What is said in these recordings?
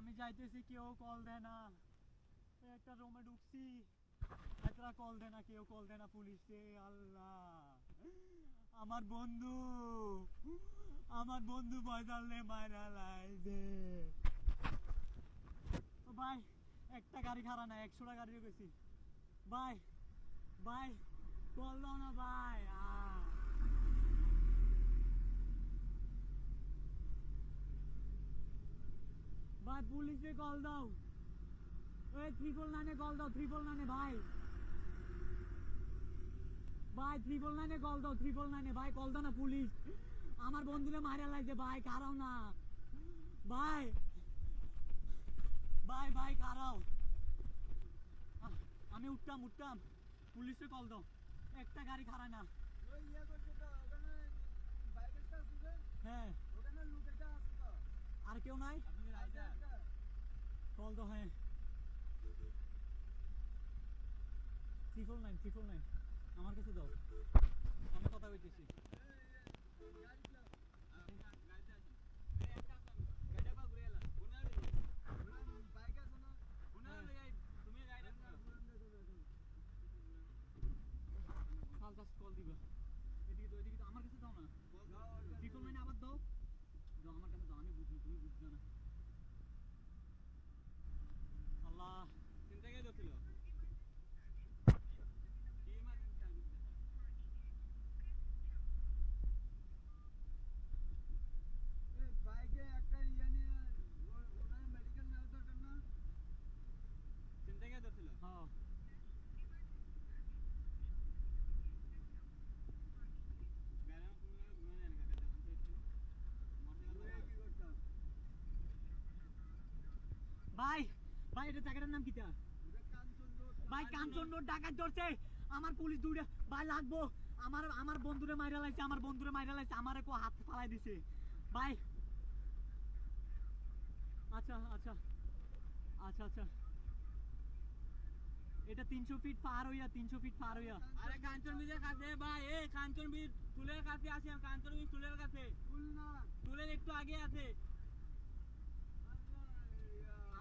আমি যাইতেছি, কেউ কল দেয় না। একটা রুমে ঢুকছি, একটা কল দেয় না, কেউ কল দেয় না পুলিশে। আল্লাহ, আমার বন্ধু, আমার বন্ধু বয়দালে মারা লাইছে। ভাই একটা গাড়ি খারাপ না, 100টা গাড়ি গেছি। ভাই ভাই কল দাও না ভাই। ভাই পুলিশে কল দাও, ওই 999 কল দাও, 999 ভাই। ভাই 999 কল দাও, 999 ভাই কল দাও না, পুলিশ আমার বন্ধুরে মারা লাগছে ভাই, কারাও না ভাই। ভাই ভাই কারাও, আমি উঠতাম, পুলিশে কল দাও। একটা গাড়ি খারাপ না। হ্যাঁ আর কেউ নাই, কল দাও। হ্যাঁ 999 আমার কাছে দাও, আমি কথা কইতেছি। কল দিবা এদিকে তো, এদিকে তো আমার কাছে দাও না, 999 আবার দাও, দাও আমার কাছে দাও, আমি বুঝি তুমি বুঝছো না। আল্লাহ চিন্তা কে ধরছিল, বাইকে একটা ইয়ে নিয়ে ওনার মেডিকেল নেওয়া দরকার না, চিন্তা কে ধরছিল। হ্যাঁ ভাই ভাই এটা জায়গাটার নাম কিটা? ভাই কাঞ্চন রোড ডাকাত ধরছে, আমার পুলিশ দুইটা ভাই লাগবো, আমার আমার বন্ধুরে মাইরা লাইছে, আমার বন্ধুরে মাইরা লাইছে, আমারে কো হাত ফালাই দিছে ভাই। আচ্ছা আচ্ছা আচ্ছা আচ্ছা, এটা 300 ফিট পার হইয়া, 300 ফিট পার হইয়া। আরে কাঞ্চন বীজের কাছে ভাই, এই কাঞ্চন বীজ টুলের কাছে আছে, কাঞ্চন বীজ টুলের কাছে, টুল না টুলের একটু আগে আছে।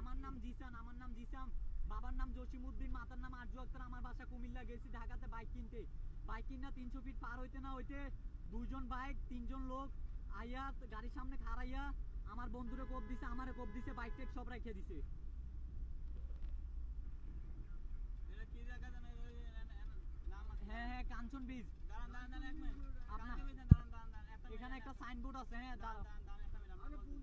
আমার নাম জিসান, আমার নাম জিসাম, বাবার নাম জসিমউদ্দিন, মাতার নাম আরজু আক্তার। আমার বাসা কুমিল্লা, গেছি ঢাকাতে বাইক কিনতে। বাইক কিনা 300 ফিট পার হইতে না হইতে দুইজন বাইক, তিনজন লোক আইয়া গাড়ির সামনে খাড়াইয়া আমার বন্ধুরে কোপ দিছে, আমারে কোপ দিছে, বাইক টেক সব রাখিয়ে দিছে। এটা কি জায়গা জানেন? হ্যাঁ হ্যাঁ কাঞ্চন বীজ। দাঁড়ান দাঁড়ান দাঁড়ান এক মিনিট, আপনার এখানে একটা সাইনবোর্ড আছে। হ্যাঁ দাঁড়ান।